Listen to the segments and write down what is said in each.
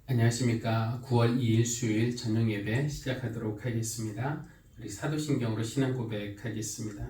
안녕하십니까. 9월 2일 수요일 저녁 예배 시작하도록 하겠습니다. 우리 사도신경으로 신앙 고백하겠습니다.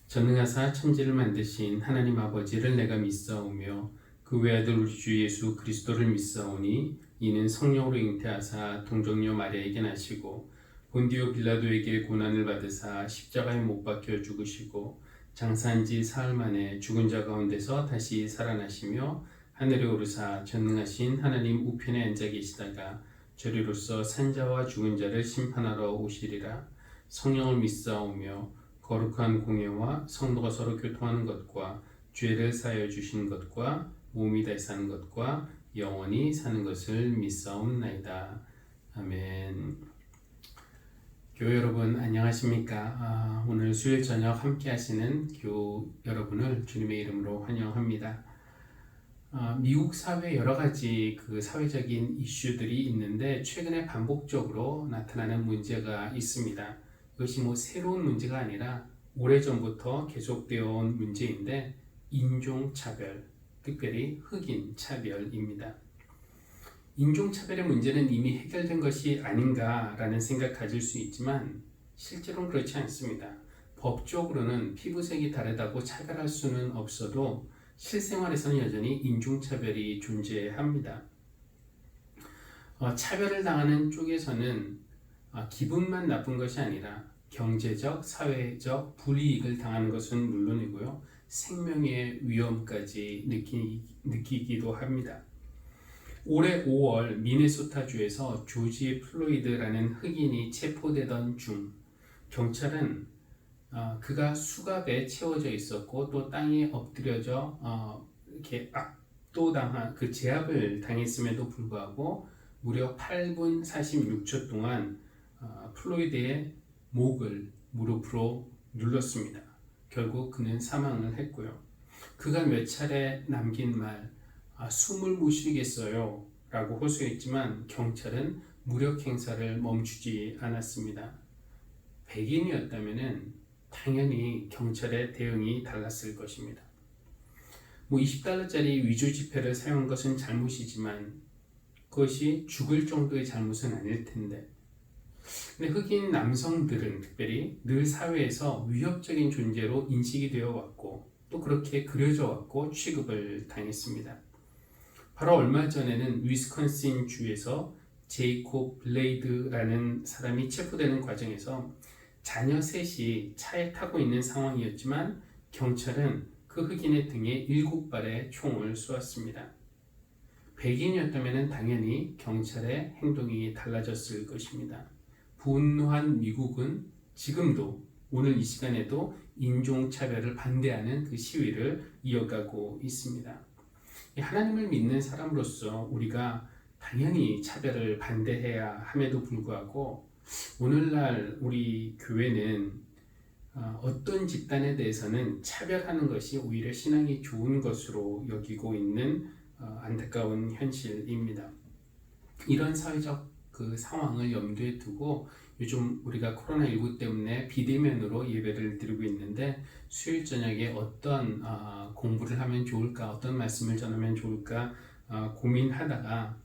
전능하사 천지를 만드신 하나님 아버지를 내가 믿사오며 그 외아들 우리 주 예수 그리스도를 믿사오니 이는 성령으로 잉태하사 동정녀 마리아에게 나시고 본디오 빌라도에게 고난을 받으사 십자가에 못 박혀 죽으시고 장사한 지 사흘 만에 죽은 자 가운데서 다시 살아나시며 하늘에 오르사 전능하신 하나님 우편에 앉아 계시다가 저리로서 산자와 죽은 자를 심판하러 오시리라. 성령을 믿사오며 거룩한 공예와 성도가 서로 교통하는 것과 죄를 사하여 주시는 것과 몸이 다시 사는 것과 영원히 사는 것을 믿사옵나이다. 아멘. 교회 여러분 안녕하십니까? 오늘 수요일 저녁 함께 하시는 교우 여러분을 주님의 이름으로 환영합니다. 미국 사회 여러 가지 그 사회적인 이슈들이 있는데 최근에 반복적으로 나타나는 문제가 있습니다. 이것이 새로운 문제가 아니라 오래전부터 계속되어 온 문제인데 인종차별, 특별히 흑인 차별입니다. 인종차별의 문제는 이미 해결된 것이 아닌가라는 생각 가질 수 있지만 실제로는 그렇지 않습니다. 법적으로는 피부색이 다르다고 차별할 수는 없어도 실생활에서는 여전히 인종차별이 존재합니다. 차별을 당하는 쪽에서는 기분만 나쁜 것이 아니라 경제적, 사회적 불이익을 당하는 것은 물론이고요. 생명의 위험까지 느끼기도 합니다. 올해 5월 미네소타주에서 조지 플로이드라는 흑인이 체포되던 중 경찰은 그가 수갑에 채워져 있었고 또 땅에 엎드려져 이렇게 압도당한 그 제압을 당했음에도 불구하고 무려 8분 46초 동안 플로이드의 목을 무릎으로 눌렀습니다. 결국 그는 사망을 했고요. 그가 몇 차례 남긴 말 숨을 못 쉬겠어요 라고 호소했지만 경찰은 무력 행사를 멈추지 않았습니다. 백인이었다면 당연히 경찰의 대응이 달랐을 것입니다. 20달러짜리 위조 지폐를 사용한 것은 잘못이지만 그것이 죽을 정도의 잘못은 아닐 텐데 근데 흑인 남성들은 특별히 늘 사회에서 위협적인 존재로 인식이 되어 왔고 또 그렇게 그려져 왔고 취급을 당했습니다. 바로 얼마 전에는 위스콘신 주에서 제이콥 블레이드라는 사람이 체포되는 과정에서 자녀 셋이 차에 타고 있는 상황이었지만 경찰은 그 흑인의 등에 7발의 총을 쏘았습니다. 백인이었다면 당연히 경찰의 행동이 달라졌을 것입니다. 분노한 미국은 지금도 오늘 이 시간에도 인종차별을 반대하는 그 시위를 이어가고 있습니다. 하나님을 믿는 사람으로서 우리가 당연히 차별을 반대해야 함에도 불구하고 오늘날 우리 교회는 어떤 집단에 대해서는 차별하는 것이 오히려 신앙이 좋은 것으로 여기고 있는 안타까운 현실입니다. 이런 사회적 그 상황을 염두에 두고 요즘 우리가 코로나19 때문에 비대면으로 예배를 드리고 있는데 수요일 저녁에 어떤 공부를 하면 좋을까, 어떤 말씀을 전하면 좋을까 고민하다가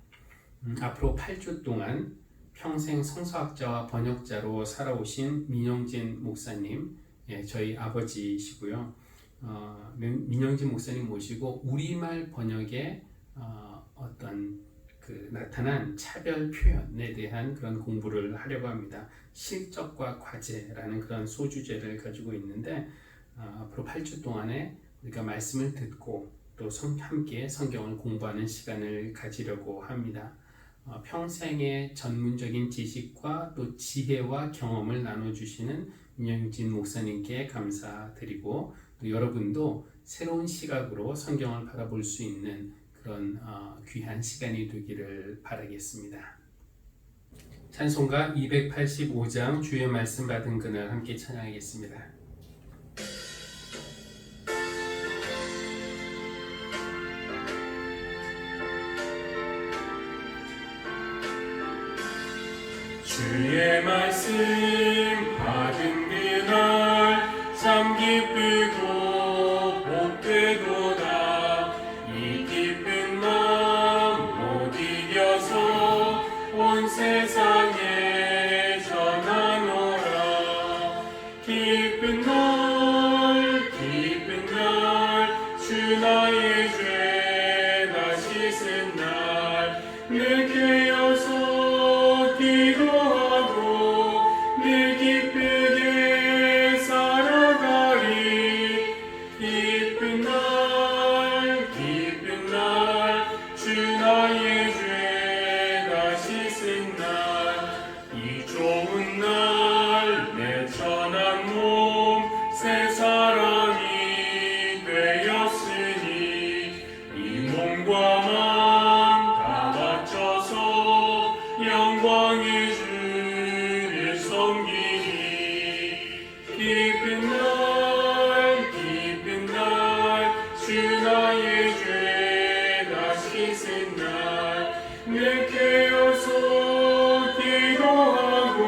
앞으로 8주 동안 평생 성서학자와 번역자로 살아오신 민영진 목사님, 저희 아버지시고요. 민영진 목사님 모시고 우리말 번역에 어떤 나타난 차별 표현에 대한 그런 공부를 하려고 합니다. 실적과 과제라는 그런 소주제를 가지고 있는데 앞으로 8주 동안에 우리가 말씀을 듣고 또 함께 성경을 공부하는 시간을 가지려고 합니다. 평생의 전문적인 지식과 또 지혜와 경험을 나눠주시는 민영진 목사님께 감사드리고 또 여러분도 새로운 시각으로 성경을 바라볼 수 있는 그런 귀한 시간이 되기를 바라겠습니다. 찬송가 285장 주의 말씀 받은 그날 함께 찬양하겠습니다. 주의 말씀 받은 그날 참 기쁘고 복되도다. 이 기쁜 마음 못 이겨서 씻은 날 늘 깨어서 기도하고 늘 기쁘게 살아가리. 기쁜 날 주 나의 죄 다 씻은 날 이 좋은 날 내 천한 몸 새 사람이 되었으니 이 몸과 마음 다 바쳐서 영광의 주를 섬기니. 기쁜 날 주 나의 죄 다 씻은 날 늘 깨어서 기도하고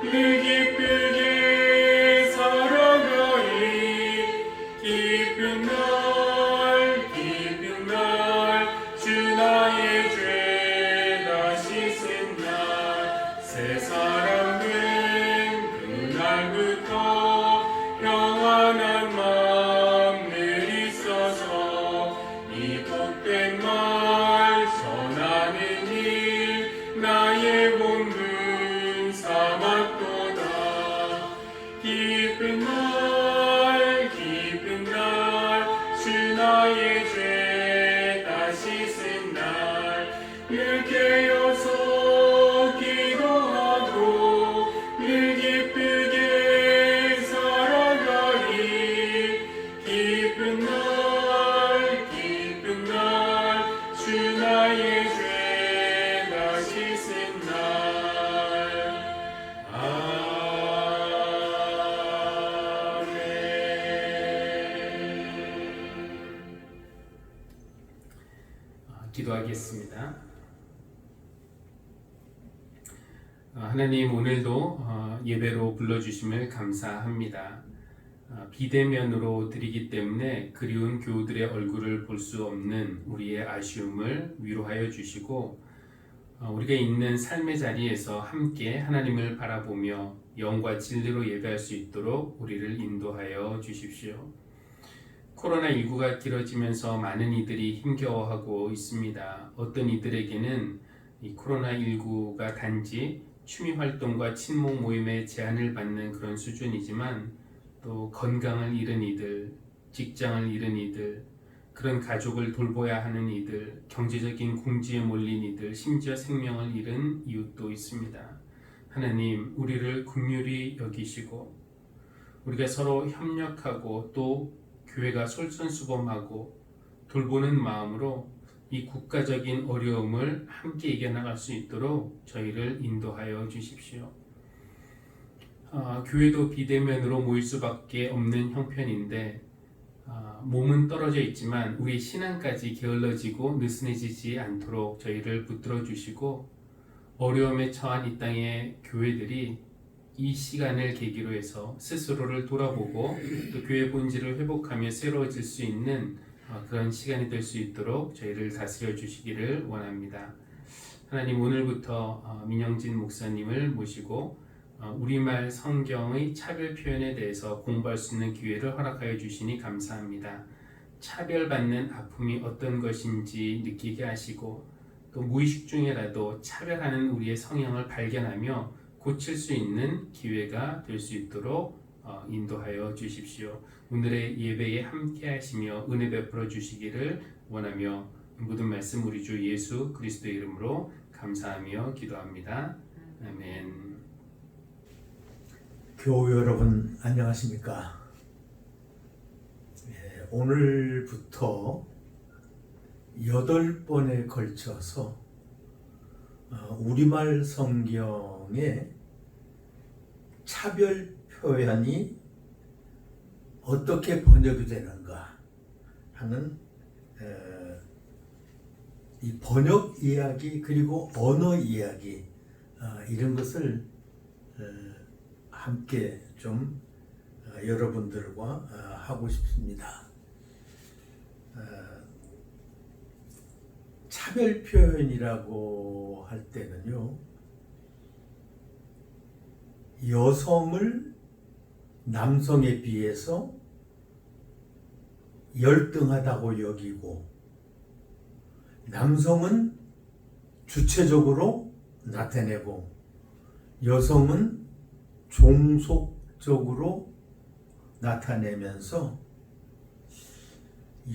늘 기쁘게 살아가리. 기쁜 날 주 나의 죄 다 씻은 날 새 사람 된 그날부터 평안한 마음 늘 있어서 이 복된 말 전하는 일 나의 본분 삼았도다. 기쁜 날 주 나의 죄 다 씻은 날 늘 깨어서 기도하고 늘 기쁘게 살아가리. 기쁜 날 주 나의 죄 다 씻은 날. 기도하겠습니다. 하나님, 오늘도 예배로 불러주심을 감사합니다. 비대면으로 드리기 때문에 그리운 교우들의 얼굴을 볼 수 없는 우리의 아쉬움을 위로하여 주시고, 우리가 있는 삶의 자리에서 함께 하나님을 바라보며 영과 진리로 예배할 수 있도록 우리를 인도하여 주십시오. 코로나19가 길어지면서 많은 이들이 힘겨워하고 있습니다. 어떤 이들에게는 이 코로나19가 단지 취미활동과 친목 모임에 제한을 받는 그런 수준이지만, 또 건강을 잃은 이들, 직장을 잃은 이들, 그런 가족을 돌보아야 하는 이들, 경제적인 궁지에 몰린 이들, 심지어 생명을 잃은 이웃도 있습니다. 하나님, 우리를 긍휼히 여기시고 우리가 서로 협력하고 또 교회가 솔선수범하고 돌보는 마음으로 이 국가적인 어려움을 함께 이겨나갈 수 있도록 저희를 인도하여 주십시오. 교회도 비대면으로 모일 수밖에 없는 형편인데, 몸은 떨어져 있지만 우리 신앙까지 게을러지고 느슨해지지 않도록 저희를 붙들어 주시고, 어려움에 처한 이 땅의 교회들이 이 시간을 계기로 해서 스스로를 돌아보고 또 교회 본질을 회복하며 새로워질 수 있는 그런 시간이 될 수 있도록 저희를 다스려 주시기를 원합니다. 하나님, 오늘부터 민영진 목사님을 모시고 우리말 성경의 차별 표현에 대해서 공부할 수 있는 기회를 허락하여 주시니 감사합니다. 차별받는 아픔이 어떤 것인지 느끼게 하시고, 또 무의식 중에라도 차별하는 우리의 성향을 발견하며 고칠 수 있는 기회가 될 수 있도록 인도하여 주십시오. 오늘의 예배에 함께 하시며 은혜 베풀어 주시기를 원하며 모든 말씀 우리 주 예수 그리스도의 이름으로 감사하며 기도합니다. 아멘. 교우 여러분, 안녕하십니까? 오늘부터 8번에 걸쳐서 우리말 성경의 차별 표현이 어떻게 번역이 되는가 하는 이 번역 이야기, 그리고 언어 이야기, 이런 것을 함께 좀 여러분들과 하고 싶습니다. 차별 표현이라고 할 때는요, 여성을 남성에 비해서 열등하다고 여기고, 남성은 주체적으로 나타내고 여성은 종속적으로 나타내면서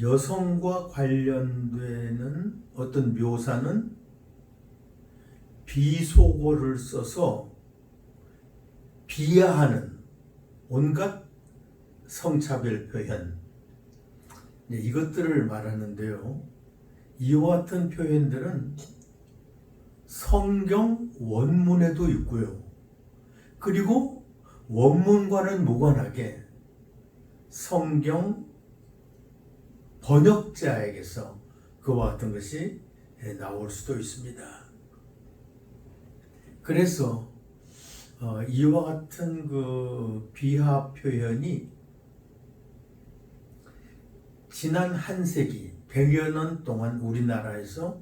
여성과 관련되는 어떤 묘사는 비속어를 써서 비하하는 온갖 성차별 표현, 이것들을 말하는데요. 이와 같은 표현들은 성경 원문에도 있고요. 그리고 원문과는 무관하게 성경 번역자에게서 그와 같은 것이 나올 수도 있습니다. 그래서 이와 같은 그 비하 표현이 지난 한 세기 100여 년 동안 우리나라에서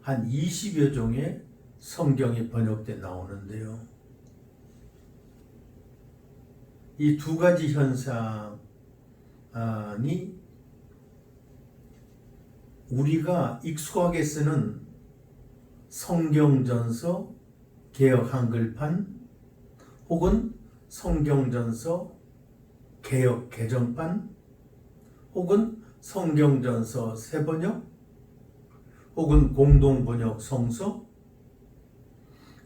한 20여 종의 성경이 번역돼 나오는데요. 이 두 가지 현상이 우리가 익숙하게 쓰는 성경전서 개역 한글판 혹은 성경전서 개역 개정판 혹은 성경전서 새번역 혹은 공동번역 성서,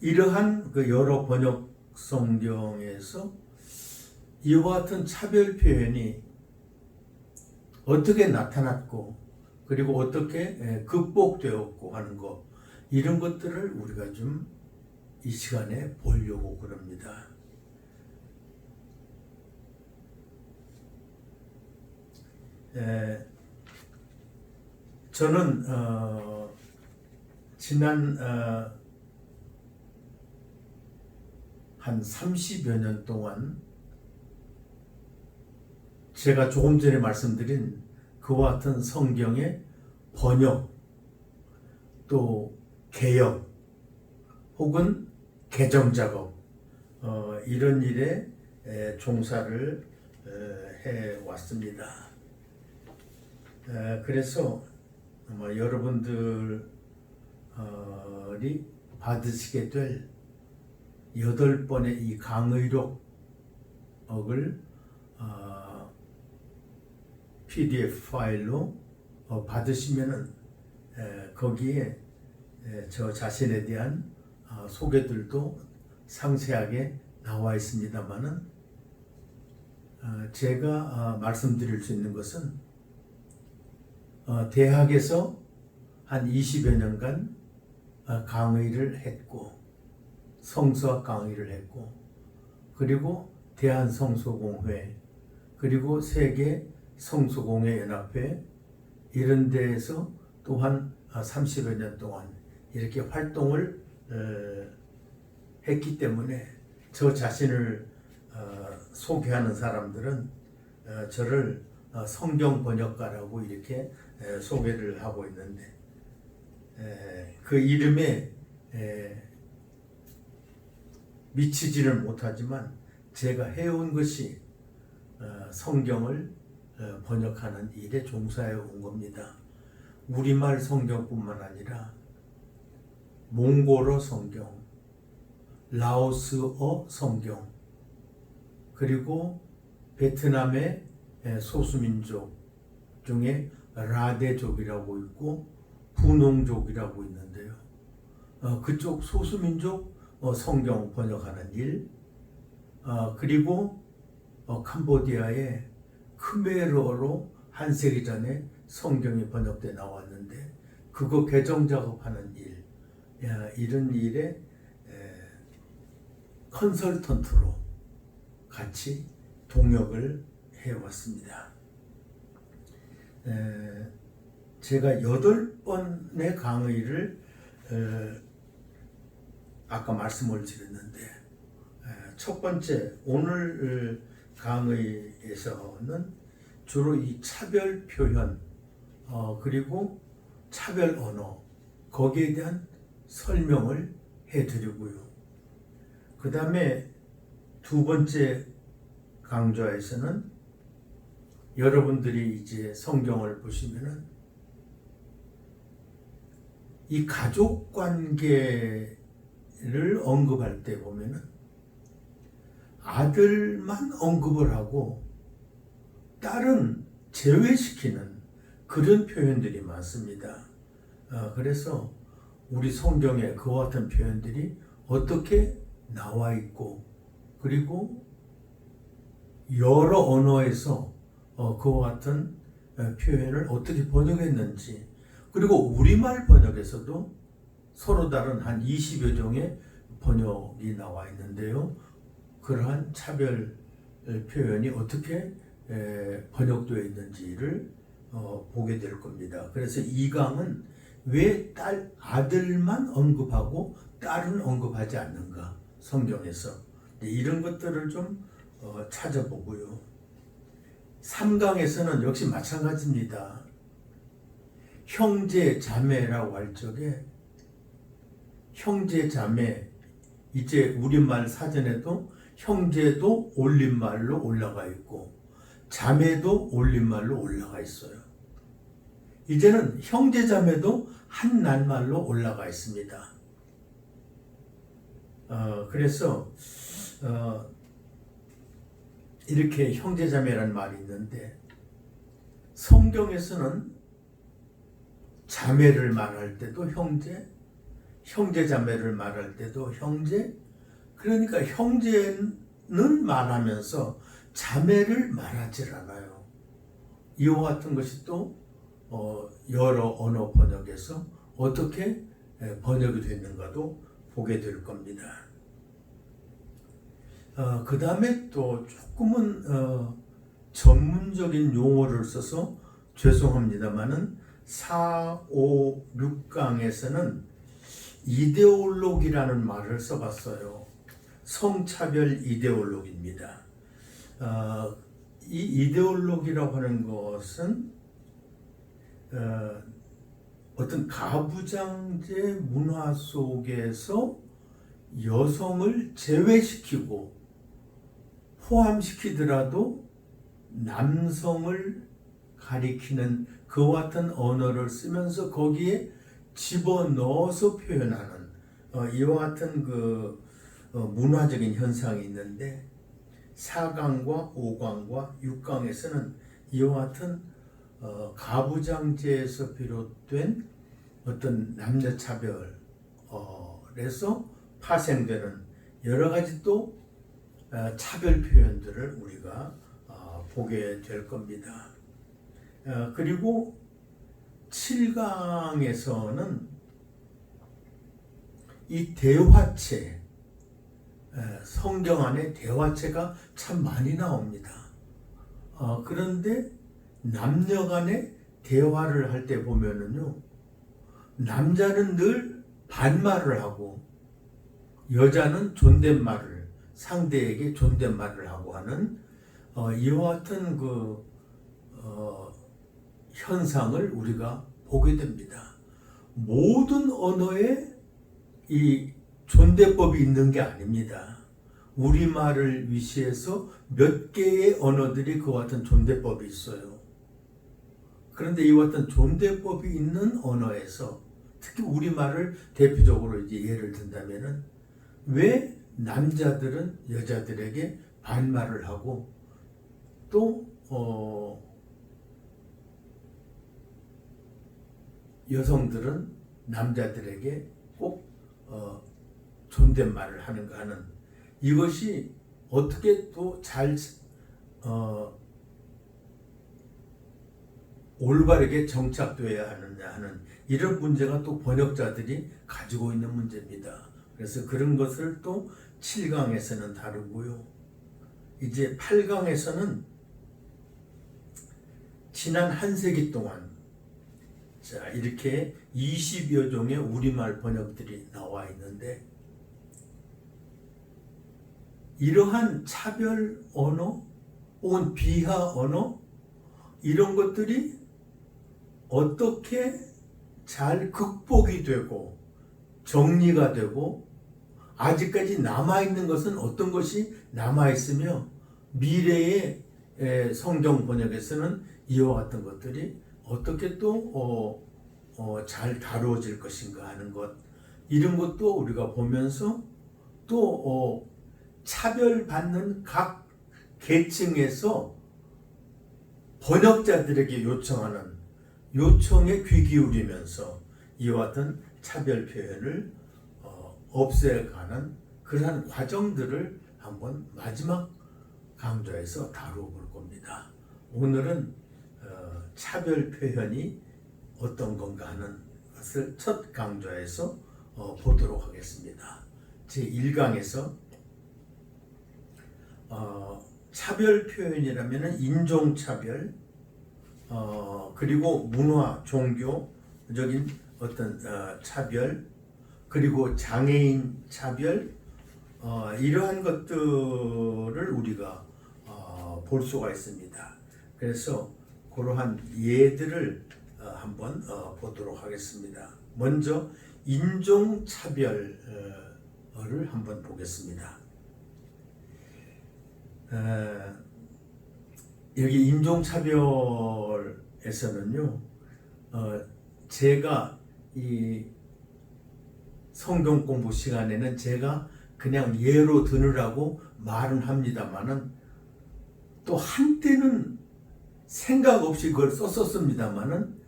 이러한 그 여러 번역 성경에서 이와 같은 차별 표현이 어떻게 나타났고 그리고 어떻게 극복되었고 하는 것, 이런 것들을 우리가 좀 이 시간에 보려고 그럽니다. 저는 지난 한 30여 년 동안 제가 조금 전에 말씀드린 그와 같은 성경의 번역, 또 개역 혹은 개정 작업, 이런 일에 종사를 해왔습니다. 그래서 여러분들이 받으시게 될 8번의 이 강의록을 PDF 파일로 받으시면은 거기에 저 자신에 대한 소개들도 상세하게 나와 있습니다만은 제가 말씀드릴 수 있는 것은 대학에서 한 20여 년간 강의를 했고 성서학 강의를 했고 그리고 대한성소공회 그리고 세계 성소공회 연합회 이런 데에서 또한 30여 년 동안 이렇게 활동을 했기 때문에 저 자신을 소개하는 사람들은 저를 성경 번역가라고 이렇게 소개를 하고 있는데 그 이름에 미치지는 못하지만 제가 해온 것이 성경을 번역하는 일에 종사해 온 겁니다. 우리말 성경뿐만 아니라 몽골어 성경, 라오스어 성경, 그리고 베트남의 소수민족 중에 라데족이라고 있고 부농족이라고 있는데요. 그쪽 소수민족 성경 번역하는 일, 그리고 캄보디아의 크메르어로 한 세기 전에 성경이 번역돼 나왔는데 그거 개정 작업하는 일, 이런 일에 컨설턴트로 같이 동역을 해왔습니다. 제가 8번의 강의를 아까 말씀을 드렸는데 첫 번째 오늘 강의에서는 주로 이 차별 표현 그리고 차별 언어 거기에 대한 설명을 해드리고요. 그 다음에 두 번째 강좌에서는 여러분들이 이제 성경을 보시면은 이 가족 관계를 언급할 때 보면은 아들만 언급을 하고 딸은 제외시키는 그런 표현들이 많습니다. 그래서 우리 성경에 그와 같은 표현들이 어떻게 나와 있고, 그리고 여러 언어에서 그와 같은 표현을 어떻게 번역했는지, 그리고 우리말 번역에서도 서로 다른 한 20여 종의 번역이 나와 있는데요. 그러한 차별 표현이 어떻게 번역되어 있는지를 보게 될 겁니다. 그래서 이 강은 왜 아들만 언급하고 딸은 언급하지 않는가, 성경에서 이런 것들을 좀 찾아보고요. 3강에서는 역시 마찬가지입니다. 형제 자매라고 할 적에 형제 자매, 이제 우리말 사전에도 형제도 올림말로 올라가 있고 자매도 올림말로 올라가 있어요. 이제는 형제 자매도 한낱말로 올라가 있습니다. 그래서 이렇게 형제 자매라는 말이 있는데, 성경에서는 자매를 말할 때도 형제 자매를 말할 때도 형제, 그러니까 형제는 말하면서 자매를 말하지 않아요. 이와 같은 것이 또 여러 언어 번역에서 어떻게 번역이 됐는가도 보게 될 겁니다. 그 다음에 또 조금은 전문적인 용어를 써서 죄송합니다만은 4, 5, 6강에서는 이데올로기라는 말을 써봤어요. 성차별 이데올로기입니다. 이 이데올로기라고 하는 것은 어떤 가부장제 문화 속에서 여성을 제외시키고 포함시키더라도 남성을 가리키는 그와 같은 언어를 쓰면서 거기에 집어넣어서 표현하는 이와 같은 문화적인 현상이 있는데, 4강과 5강과 6강에서는 이와 같은 가부장제에서 비롯된 어떤 남녀차별에서 파생되는 여러 가지 또 차별 표현들을 우리가 보게 될 겁니다. 그리고 7강에서는 이 대화체, 성경 안에 대화체가 참 많이 나옵니다. 그런데 남녀 간의 대화를 할 때 보면은요, 남자는 늘 반말을 하고 여자는 존댓말을, 상대에게 존댓말을 하고 하는 이와 같은 현상을 우리가 보게 됩니다. 모든 언어에 이 존대법이 있는 게 아닙니다. 우리말을 위시해서 몇 개의 언어들이 그와 같은 존대법이 있어요. 그런데 이와 같은 존대법이 있는 언어에서 특히 우리말을 대표적으로 이제 예를 든다면은 왜 남자들은 여자들에게 반말을 하고 또 여성들은 남자들에게 꼭 존댓말을 하는가 하는, 이것이 어떻게 또 잘 올바르게 정착되어야 하느냐 하는 이런 문제가 또 번역자들이 가지고 있는 문제입니다. 그래서 그런 것을 또 7강에서는 다루고요. 이제 8강에서는 지난 한 세기 동안 이렇게 20여 종의 우리말 번역들이 나와 있는데, 이러한 차별 언어 혹은 비하 언어 이런 것들이 어떻게 잘 극복이 되고 정리가 되고 아직까지 남아있는 것은 어떤 것이 남아있으며 미래의 성경 번역에서는 이와 같은 것들이 어떻게 또 잘 다루어질 것인가 하는 것, 이런 것도 우리가 보면서 또 차별받는 각 계층에서 번역자들에게 요청하는 요청에 귀 기울이면서 이와 같은 차별 표현을 없애가는 그러한 과정들을 한번 마지막 강좌에서 다루어 볼 겁니다. 오늘은 차별 표현이 어떤 건가 하는 것을 첫 강좌에서 보도록 하겠습니다. 제1강에서 차별 표현이라면 인종차별, 그리고 문화, 종교적인 어떤 차별, 그리고 장애인 차별, 이러한 것들을 우리가 볼 수가 있습니다. 그래서 그러한 예들을 한번 보도록 하겠습니다. 먼저 인종차별을 한번 보겠습니다. 여기 인종차별에서는요, 제가 이 성경 공부 시간에는 제가 그냥 예로 드느라고 말은 합니다만은 또 한때는 생각 없이 그걸 썼었습니다만은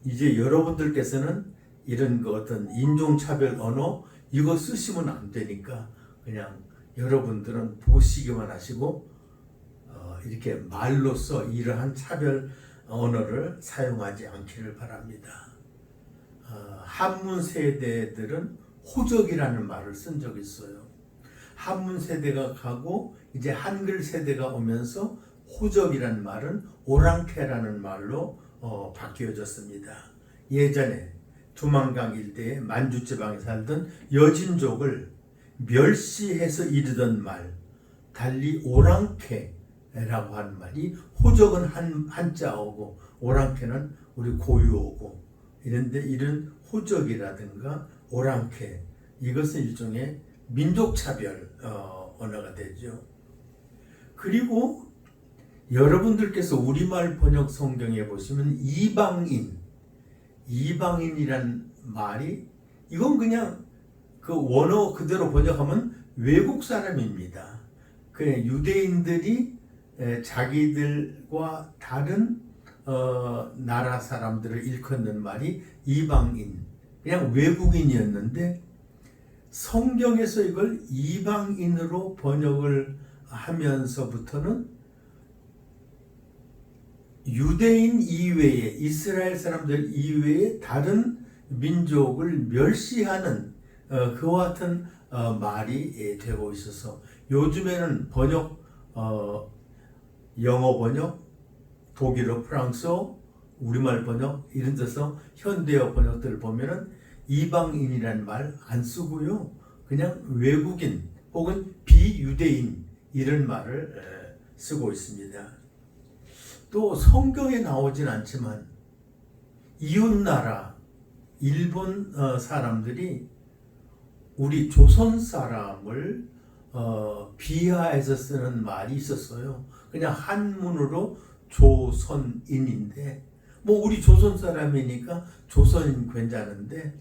이제 여러분들께서는 이런 그 어떤 인종차별 언어 이거 쓰시면 안 되니까 그냥 여러분들은 보시기만 하시고 이렇게 말로써 이러한 차별 언어를 사용하지 않기를 바랍니다. 한문 세대들은 호적이라는 말을 쓴 적이 있어요. 한문 세대가 가고 이제 한글 세대가 오면서 호적이라는 말은 오랑캐라는 말로 바뀌어졌습니다. 예전에 두만강 일대에 만주지방에 살던 여진족을 멸시해서 이르던 말, 달리 오랑캐라고 하는 말이, 호적은 한자어고 오랑캐는 우리 고유어고, 이런데 이런 호적이라든가 오랑캐, 이것은 일종의 민족차별 언어가 되죠. 그리고 여러분들께서 우리말 번역 성경에 보시면 이방인이란 말이, 이건 그냥 그 원어 그대로 번역하면 외국 사람입니다. 그 유대인들이 자기들과 다른 나라 사람들을 일컫는 말이 이방인, 그냥 외국인이었는데 성경에서 이걸 이방인으로 번역을 하면서부터는 유대인 이외에, 이스라엘 사람들 이외에 다른 민족을 멸시하는 그와 같은 말이 되고 있어서 요즘에는 번역, 영어 번역, 독일어, 프랑스어, 우리말 번역 이런 데서 현대어 번역들을 보면은 이방인이라는 말 안 쓰고요, 그냥 외국인 혹은 비유대인 이런 말을 쓰고 있습니다. 또 성경에 나오진 않지만 이웃나라 일본 사람들이 우리 조선 사람을 비하해서 쓰는 말이 있었어요. 그냥 한문으로 조선인인데, 뭐 우리 조선 사람이니까 조선인 괜찮은데,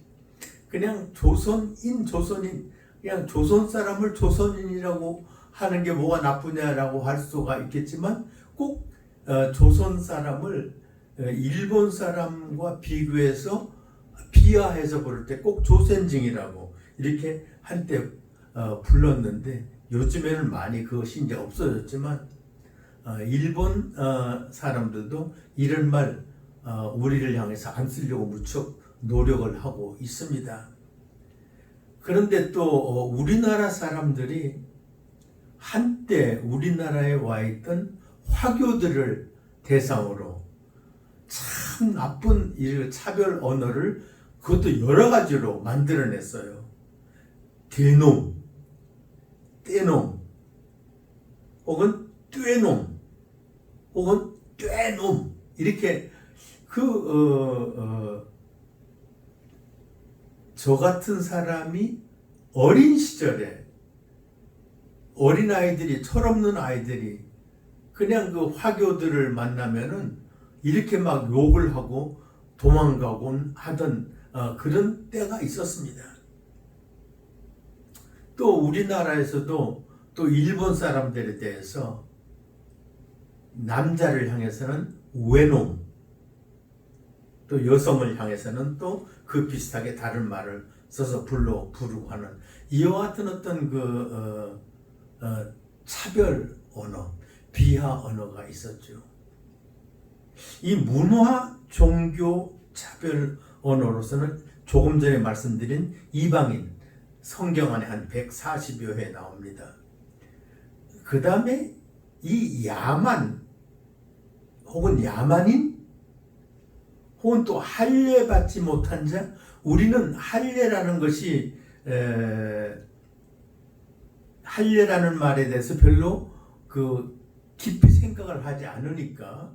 그냥 조선인, 그냥 조선 사람을 조선인이라고 하는 게 뭐가 나쁘냐라고 할 수가 있겠지만, 꼭 조선 사람을 일본 사람과 비교해서 비하해서 부를 때 꼭 조선징이라고 이렇게 한때 불렀는데, 요즘에는 많이 그것이 이제 없어졌지만 일본 사람들도 이런 말 우리를 향해서 안 쓰려고 무척 노력을 하고 있습니다. 그런데 또 우리나라 사람들이 한때 우리나라에 와 있던 화교들을 대상으로 참 나쁜 이 차별 언어를 그것도 여러 가지로 만들어냈어요. 대놈, 떼놈, 혹은 떼놈, 혹은 떼놈, 이렇게 저 같은 사람이 어린 시절에 어린아이들이, 철없는 아이들이 그냥 그 화교들을 만나면은 이렇게 막 욕을 하고 도망가곤 하던 그런 때가 있었습니다. 또 우리나라에서도 또 일본 사람들에 대해서 남자를 향해서는 외놈, 또 여성을 향해서는 또 그 비슷하게 다른 말을 써서 부르고 하는 이와 같은 어떤 차별 언어, 비하 언어가 있었죠. 이 문화, 종교, 차별 언어로서는 조금 전에 말씀드린 이방인, 성경 안에 한 140여 회 나옵니다. 그 다음에 이 야만, 혹은 야만인, 혹은 또 할례받지 못한 자, 우리는 할례라는 것이 할례라는 말에 대해서 별로 깊이 생각을 하지 않으니까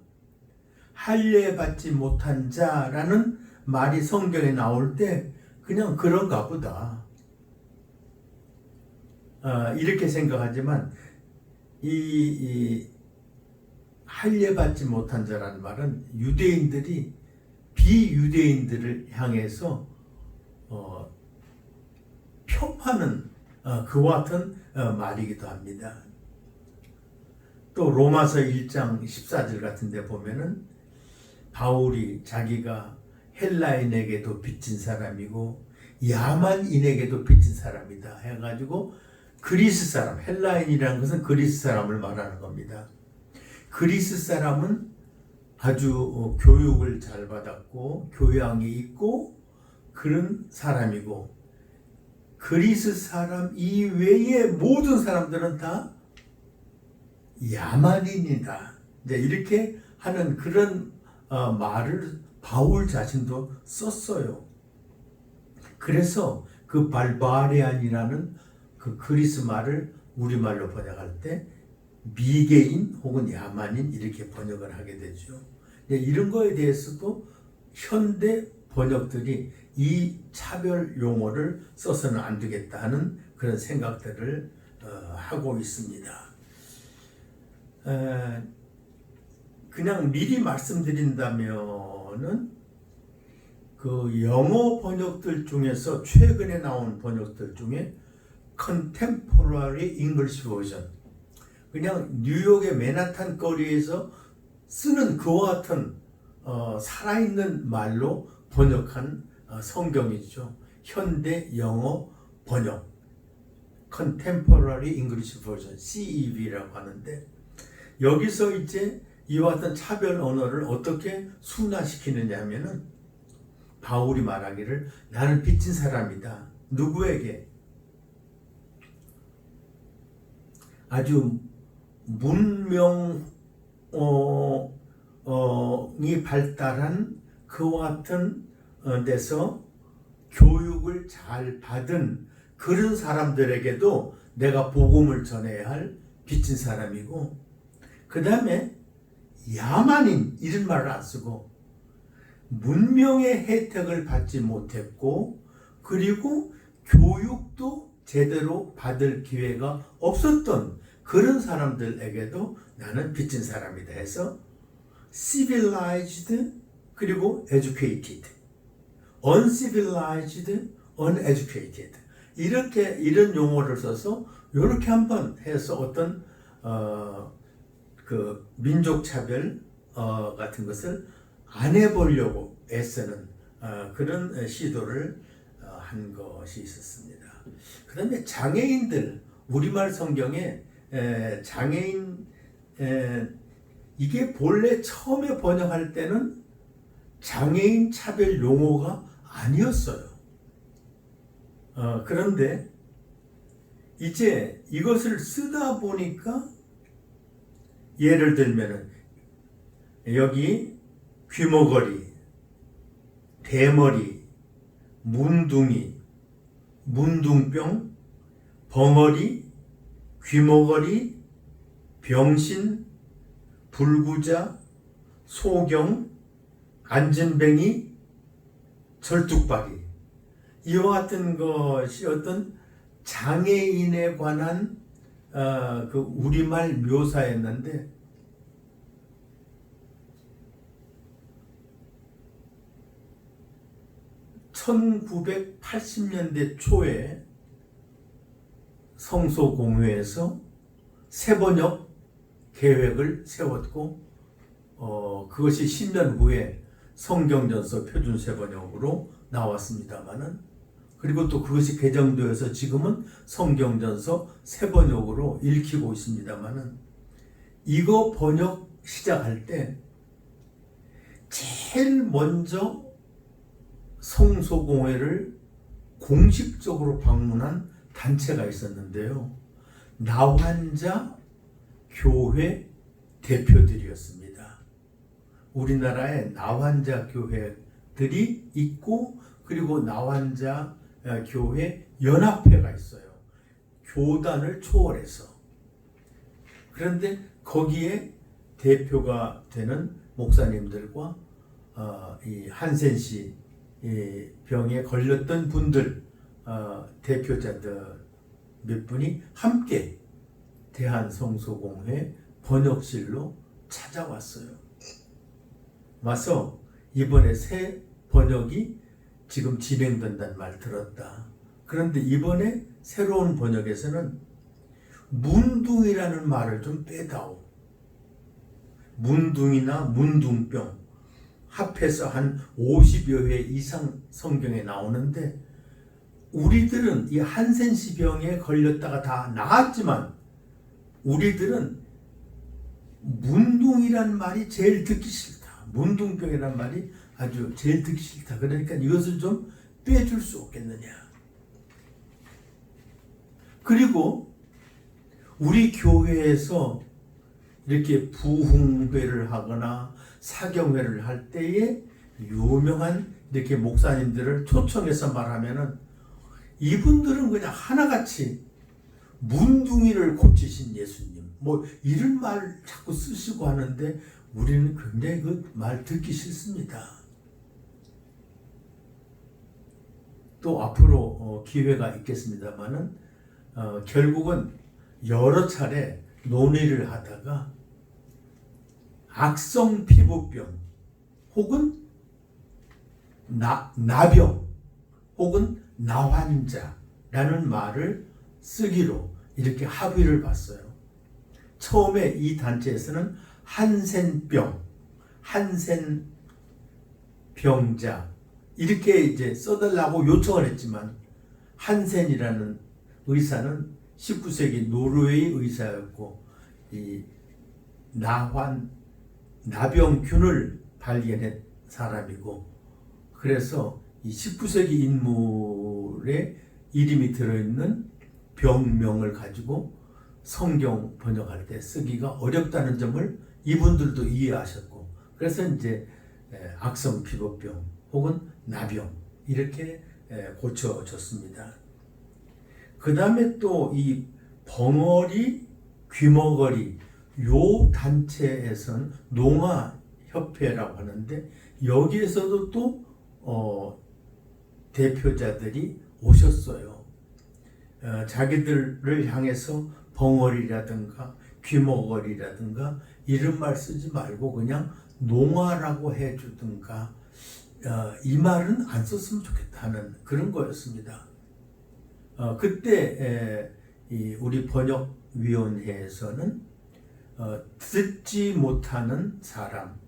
할례받지 못한 자라는 말이 성경에 나올 때 그냥 그런가 보다 이렇게 생각하지만 이 할례받지 못한 자라는 말은 유대인들이 비유대인들을 향해서 폄하는 그와 같은 말이기도 합니다. 또 로마서 1장 14절 같은 데 보면은 바울이 자기가 헬라인에게도 빚진 사람이고 야만인에게도 빚진 사람이다 해가지고 그리스 사람, 헬라인이라는 것은 그리스 사람을 말하는 겁니다. 그리스 사람은 아주 교육을 잘 받았고 교양이 있고 그런 사람이고 그리스 사람 이외의 모든 사람들은 다 야만인이다. 이제 이렇게 하는 그런 말을 바울 자신도 썼어요. 그래서 그 발바리안이라는 그 그리스 말을 우리말로 번역할 때 미개인 혹은 야만인 이렇게 번역을 하게 되죠. 이런 거에 대해서도 현대 번역들이 이 차별 용어를 써서는 안 되겠다 하는 그런 생각들을 하고 있습니다. 그냥 미리 말씀드린다면은 그 영어 번역들 중에서 최근에 나온 번역들 중에 Contemporary English Version, 그냥 뉴욕의 맨하탄 거리에서 쓰는 그와 같은 살아있는 말로 번역한 성경이죠. 현대 영어 번역 Contemporary English Version CEV라고 하는데 여기서 이제 이와 같은 차별 언어를 어떻게 순화시키느냐 하면은 바울이 말하기를 나는 빚진 사람이다. 누구에게? 아주 문명이 발달한 그와 같은 데서 교육을 잘 받은 그런 사람들에게도 내가 복음을 전해야 할 빚진 사람이고, 그 다음에 야만인 이런 말을 안 쓰고 문명의 혜택을 받지 못했고 그리고 교육도 제대로 받을 기회가 없었던 그런 사람들에게도 나는 빚진 사람이다 해서 civilized 그리고 educated, uncivilized, uneducated 이렇게 이런 용어를 써서 이렇게 한번 해서 어떤 그 민족 차별 같은 것을 안 해보려고 애쓰는 그런 시도를 한 것이 있었습니다. 그 다음에 장애인들, 우리말 성경에 장애인 이게 본래 처음에 번역할 때는 장애인 차별 용어가 아니었어요. 그런데 이제 이것을 쓰다 보니까 예를 들면은 여기 귀머거리, 대머리, 문둥이, 문둥병, 벙어리, 귀머거리, 병신, 불구자, 소경, 안진뱅이, 절뚝발이 이와 같은 것이 어떤 장애인에 관한 그 우리말 묘사였는데 1980년대 초에 성소공회에서 새 번역 계획을 세웠고 그것이 10년 후에 성경전서 표준 새 번역으로 나왔습니다마는, 그리고 또 그것이 개정되어서 지금은 성경전서 새 번역으로 읽히고 있습니다마는, 이거 번역 시작할 때 제일 먼저 성소공회를 공식적으로 방문한 단체가 있었는데요. 나환자 교회 대표들이었습니다. 우리나라에 나환자 교회들이 있고, 그리고 나환자 교회 연합회가 있어요. 교단을 초월해서. 그런데 거기에 대표가 되는 목사님들과 이 한센시 병에 걸렸던 분들, 대표자들 몇 분이 함께 대한성소공회 번역실로 찾아왔어요. 와서 이번에 새 번역이 지금 진행된다는 말 들었다. 그런데 이번에 새로운 번역에서는 문둥이라는 말을 좀 빼다오. 문둥이나 문둥병 합해서 한 50여 회 이상 성경에 나오는데, 우리들은 이 한센시 병에 걸렸다가 다 나았지만 우리들은 문둥이란 말이 제일 듣기 싫다. 문둥병이란 말이 아주 제일 듣기 싫다. 그러니까 이것을 좀 빼줄 수 없겠느냐. 그리고 우리 교회에서 이렇게 부흥회를 하거나 사경회를 할 때에 유명한 이렇게 목사님들을 초청해서 말하면은, 이분들은 그냥 하나같이 문둥이를 고치신 예수님, 뭐 이런 말 자꾸 쓰시고 하는데, 우리는 굉장히 그 말 듣기 싫습니다. 또 앞으로 기회가 있겠습니다만은 결국은 여러 차례 논의를 하다가 악성 피부병 혹은 나병 혹은 나환자라는 말을 쓰기로 이렇게 합의를 봤어요. 처음에 이 단체에서는 한센병, 한센병자 이렇게 이제 써달라고 요청을 했지만, 한센이라는 의사는 19세기 노르웨이 의사였고, 이 나병균을 발견한 사람이고, 그래서 이 19세기 인물의 이름이 들어있는 병명을 가지고 성경 번역할 때 쓰기가 어렵다는 점을 이분들도 이해하셨고, 그래서 이제 악성 피부병 혹은 나병 이렇게 고쳐졌습니다. 그 다음에 또 이 벙어리, 귀머거리 요 단체에서는 농아협회라고 하는데, 여기에서도 또 대표자들이 오셨어요. 자기들을 향해서 벙어리라든가 귀머거리라든가 이런 말 쓰지 말고 그냥 농아라고 해주든가, 이 말은 안 썼으면 좋겠다는 그런 거였습니다. 그때 우리 번역위원회에서는 듣지 못하는 사람,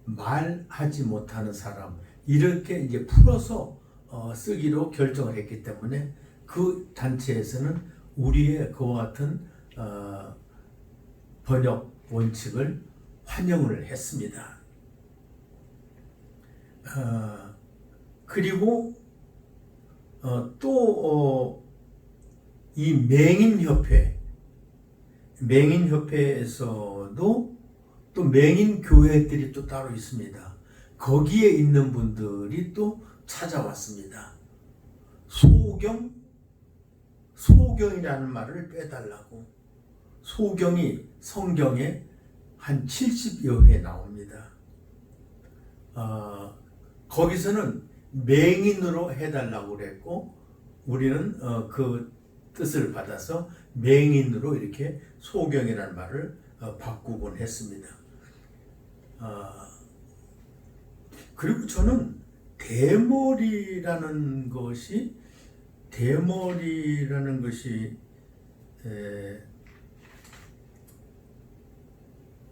말하지 못하는 사람 이렇게 이제 풀어서 쓰기로 결정을 했기 때문에, 그 단체에서는 우리의 그와 같은 번역 원칙을 환영을 했습니다. 그리고 또 이 맹인협회에서도 또 맹인교회들이 또 따로 있습니다. 거기에 있는 분들이 또 찾아왔습니다. 소경이라는 말을 빼달라고. 소경이 성경에 한 70여 회 나옵니다. 거기서는 맹인으로 해달라고 그랬고, 우리는 그 뜻을 받아서 맹인으로 이렇게 소경이라는 말을 바꾸곤 했습니다. 그리고 저는 대머리라는 것이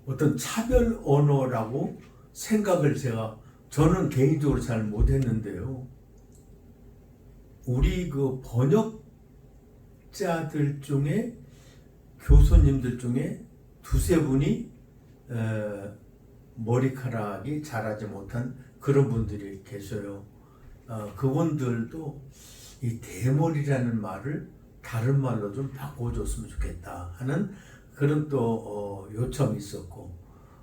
어떤 차별 언어라고 생각을 저는 개인적으로 잘 못했는데요. 우리 그 번역자들 중에 교수님들 중에 두세 분이 머리카락이 자라지 못한 그런 분들이 계셔요. 그분들도 이 대머리라는 말을 다른 말로 좀 바꿔줬으면 좋겠다 하는 그런 또 요청이 있었고,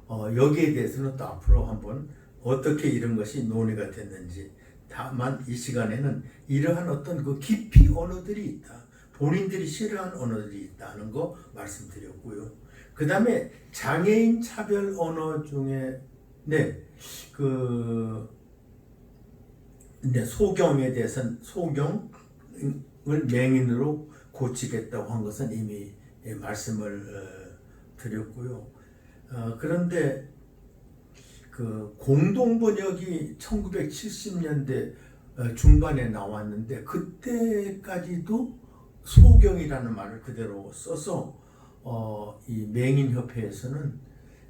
여기에 대해서는 또 앞으로 한번 어떻게 이런 것이 논의가 됐는지, 다만 이 시간에는 이러한 어떤 그 깊이 언어들이 있다, 본인들이 싫어하는 언어들이 있다는 거 말씀드렸고요. 그 다음에 장애인 차별 언어 중에 소경에 대해서는 소경을 맹인으로 고치겠다고 한 것은 이미 말씀을 드렸고요. 그런데 그 공동번역이 1970년대 중반에 나왔는데 그때까지도 소경이라는 말을 그대로 써서 이 맹인협회에서는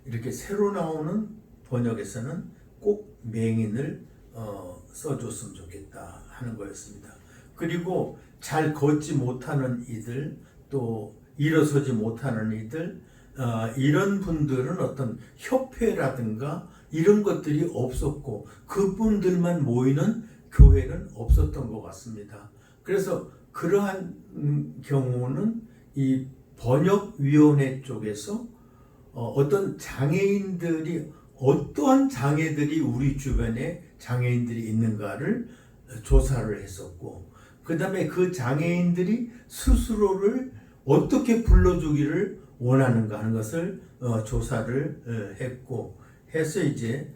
이렇게 새로 나오는 번역에서는 꼭 맹인을 써줬으면 좋겠다 하는 거였습니다. 그리고 잘 걷지 못하는 이들, 또 일어서지 못하는 이들, 이런 분들은 어떤 협회라든가 이런 것들이 없었고 그분들만 모이는 교회는 없었던 것 같습니다. 그래서 그러한 경우는 이 번역위원회 쪽에서 어떤 장애인들이 어떠한 장애들이 우리 주변에 장애인들이 있는가를 조사를 했었고, 그 다음에 그 장애인들이 스스로를 어떻게 불러주기를 원하는가 하는 것을 조사를 했고 해서 이제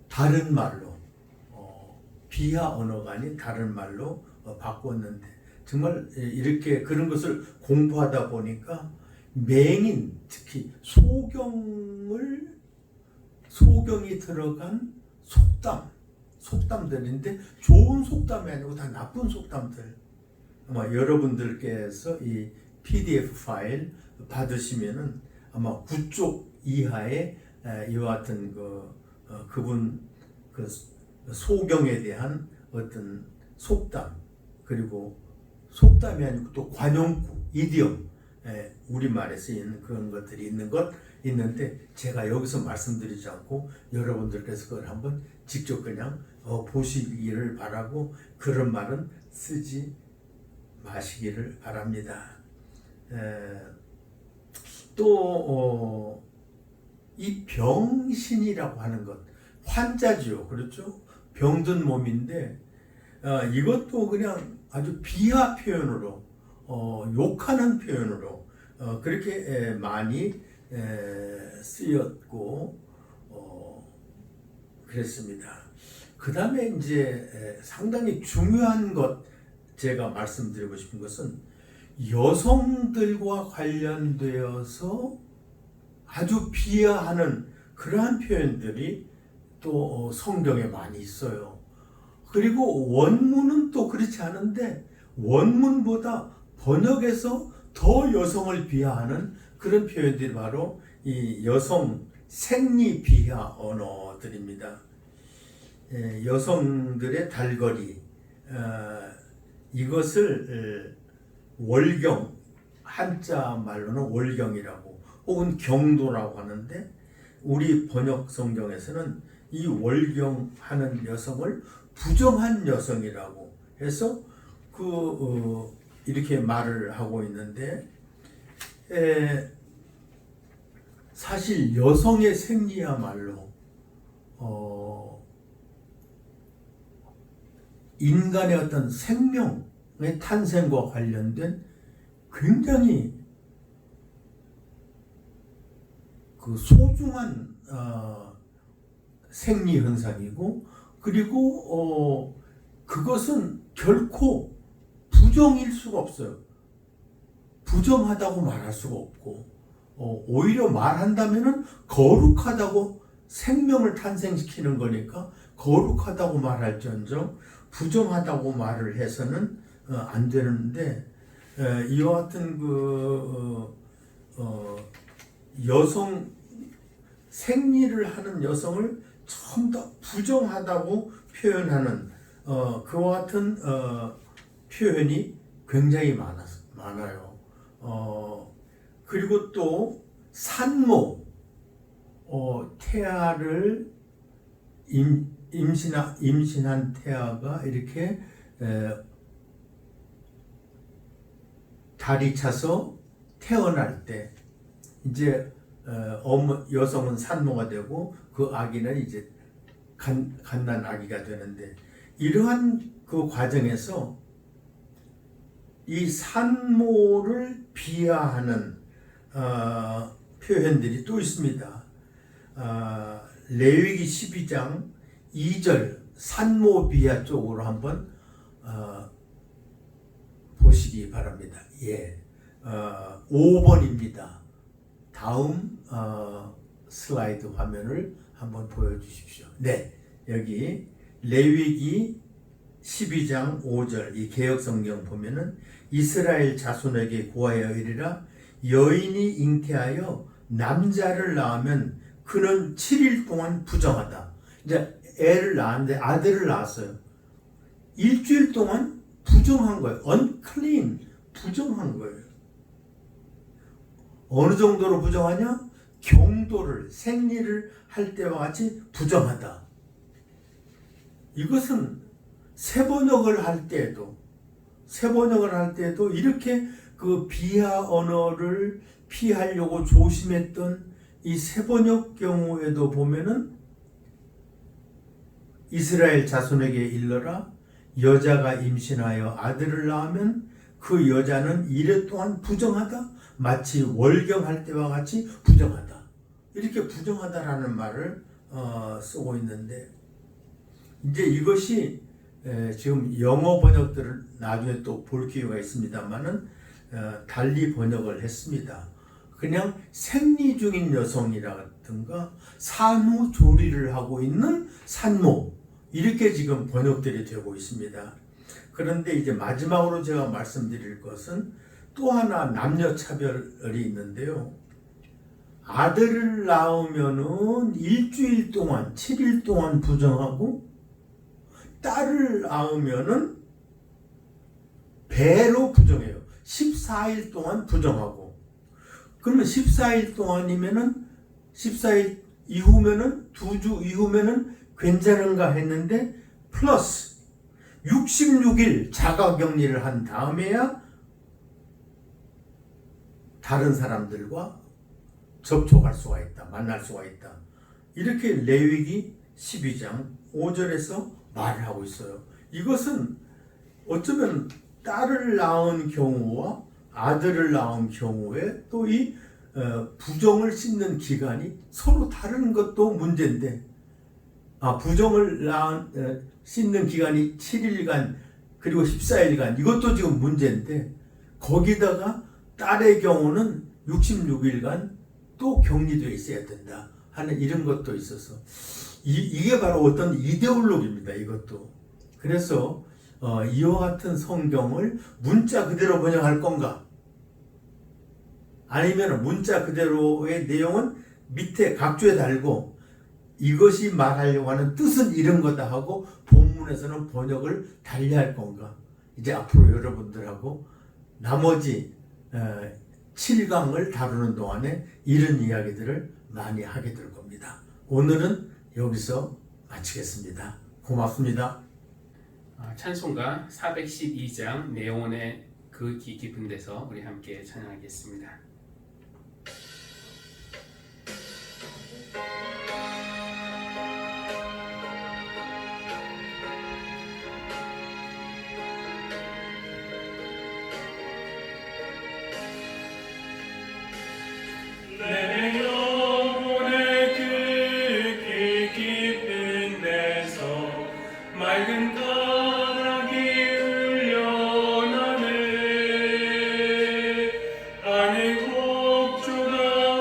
다른 말로 비하 언어가 아닌 다른 말로 바꿨는데, 정말 이렇게 그런 것을 공부하다 보니까 맹인, 특히 소경이 들어간 속담들인데 좋은 속담이 아니고 다 나쁜 속담들. 아마 여러분들께서 이 PDF 파일 받으시면은 아마 9쪽 이하에 이와 같은 그분 소경에 대한 어떤 속담, 그리고 속담이 아니고 또 관용구, 이디엄, 우리말에 쓰이는 그런 것들이 있는데 제가 여기서 말씀드리지 않고 여러분들께서 그걸 한번 직접 그냥 보시기를 바라고, 그런 말은 쓰지 마시기를 바랍니다. 또 이 병신이라고 하는 것, 환자지요, 그렇죠? 병든 몸인데 이것도 그냥 아주 비하 표현으로 욕하는 표현으로 그렇게 많이 쓰였고 그랬습니다. 그 다음에 이제 상당히 중요한 것 제가 말씀드리고 싶은 것은 여성들과 관련되어서 아주 비하하는 그러한 표현들이 또 성경에 많이 있어요. 그리고 원문은 또 그렇지 않은데 원문보다 번역에서 더 여성을 비하하는 그런 표현들이 바로 이 여성 생리 비하 언어들입니다. 여성들의 달거리, 이것을 월경, 한자 말로는 월경이라고 혹은 경도라고 하는데, 우리 번역 성경에서는 이 월경하는 여성을 부정한 여성이라고 해서 이렇게 말을 하고 있는데, 사실 여성의 생리야말로 인간의 어떤 생명의 탄생과 관련된 굉장히 소중한 생리 현상이고, 그리고 그것은 결코 부정일 수가 없어요. 부정하다고 말할 수가 없고, 오히려 말한다면은 거룩하다고 생명을 탄생시키는 거니까 거룩하다고 말할지언정 부정하다고 말을 해서는 안 되는데 이와 같은 여성 생리를 하는 여성을 전부 다 부정하다고 표현하는 그와 같은 표현이 굉장히 많아요. 그리고 또 산모 태아를 임신한 태아가 이렇게 다리 차서 태어날 때 이제 여성은 산모가 되고 그 아기는 이제 갓난 아기가 되는데 이러한 그 과정에서 이 산모를 비하하는 표현들이 또 있습니다. 레위기 12장 2절 산모 비하 쪽으로 한번 보시기 바랍니다. 예, 5번입니다. 다음 슬라이드 화면을 한번 보여주십시오. 네, 여기 레위기 12장 5절 이 개역성경 보면은 이스라엘 자손에게 고하여 이르라 여인이 잉태하여 남자를 낳으면 그는 7일 동안 부정하다. 이제 애를 낳았는데 아들을 낳았어요. 일주일 동안 부정한 거예요. unclean, 부정한 거예요. 어느 정도로 부정하냐? 경도를, 생리를 할 때와 같이 부정하다. 이것은 세번역을 할 때에도 이렇게 그 비하 언어를 피하려고 조심했던 이 세번역 경우에도 보면은 이스라엘 자손에게 일러라 여자가 임신하여 아들을 낳으면 그 여자는 이래 동안 부정하다. 마치 월경할 때와 같이 부정하다. 이렇게 부정하다라는 말을 쓰고 있는데 이제 이것이 지금 영어 번역들을 나중에 또 볼 기회가 있습니다만은 달리 번역을 했습니다. 그냥 생리 중인 여성이라든가 산후조리를 하고 있는 산모 이렇게 지금 번역들이 되고 있습니다. 그런데 이제 마지막으로 제가 말씀드릴 것은 또 하나 남녀 차별이 있는데요. 아들을 낳으면은 일주일 동안 7일 동안 부정하고 딸을 낳으면은 배로 부정해요. 14일 동안 부정하고 그러면 14일 동안이면은 14일 이후면은 2주 이후면은 괜찮은가 했는데 플러스 66일 자가격리를 한 다음에야 다른 사람들과 접촉할 수가 있다. 만날 수가 있다. 이렇게 레위기 12장 5절에서 말을 하고 있어요. 이것은 어쩌면 딸을 낳은 경우와 아들을 낳은 경우에 또 이 부정을 씻는 기간이 서로 다른 것도 문제인데 부정을 씻는 기간이 7일간 그리고 14일간 이것도 지금 문제인데 거기다가 딸의 경우는 66일간 또 격리되어 있어야 된다 하는 이런 것도 있어서 이게 바로 어떤 이데올로기입니다. 이것도. 그래서 이와 같은 성경을 문자 그대로 번역할 건가? 아니면 문자 그대로의 내용은 밑에 각주에 달고 이것이 말하려고 하는 뜻은 이런 거다 하고 본문에서는 번역을 달리할 건가? 이제 앞으로 여러분들하고 나머지 7강을 다루는 동안에 이런 이야기들을 많이 하게 될 겁니다. 오늘은 여기서 마치겠습니다. 고맙습니다. 찬송가 412장 내용의 그 깊은 데서 우리 함께 찬양하겠습니다. 내 영혼의 그 깊은 데서 맑은 가락이 울려나네. 안에 곡조가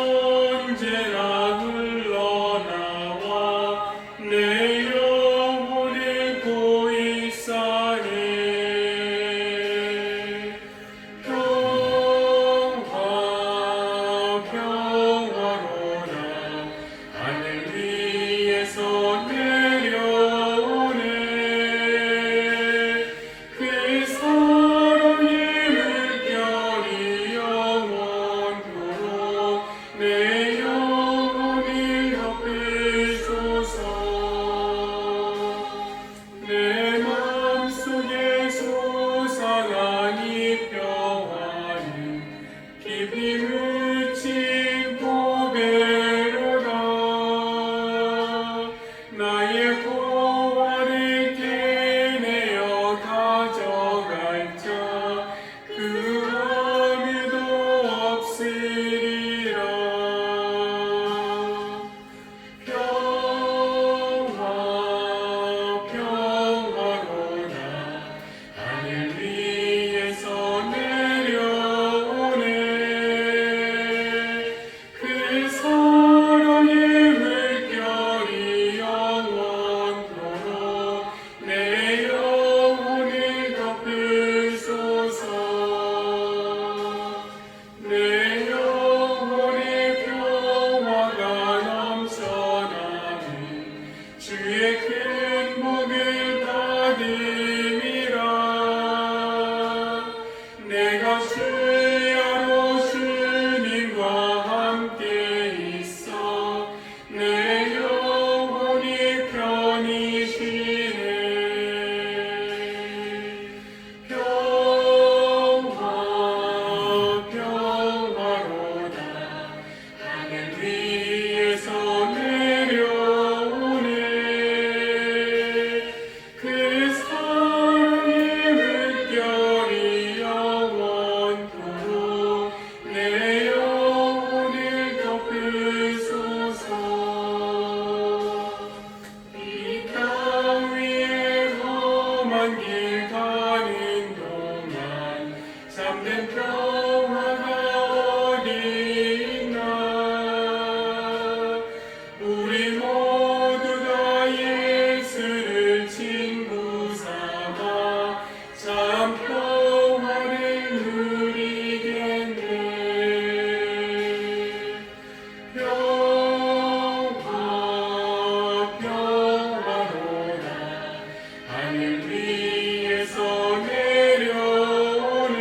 하늘에서 내려오네.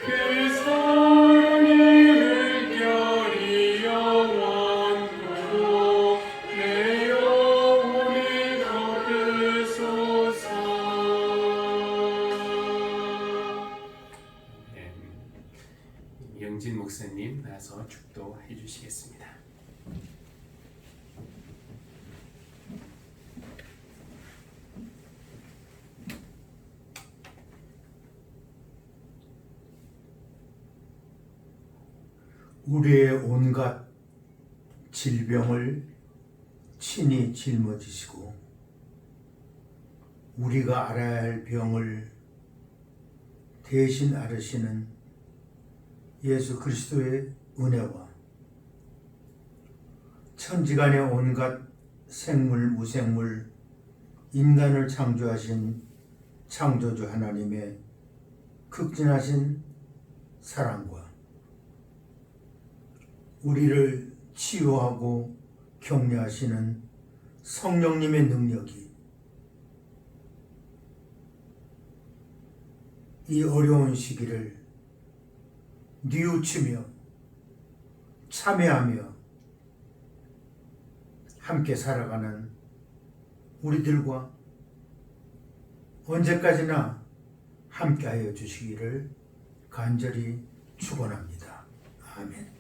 그 사랑의 물결이 영원토록 내 영혼을 거두소서. 영진 목사님 나서 축도해 주시겠습니다. 우리의 온갖 질병을 친히 짊어지시고 우리가 알아야 할 병을 대신 앓으시는 예수 그리스도의 은혜와 천지간의 온갖 생물, 무생물, 인간을 창조하신 창조주 하나님의 극진하신 사랑과 우리를 치유하고 격려하시는 성령님의 능력이 이 어려운 시기를 뉘우치며 참여하며 함께 살아가는 우리들과 언제까지나 함께하여 주시기를 간절히 축원합니다. 아멘.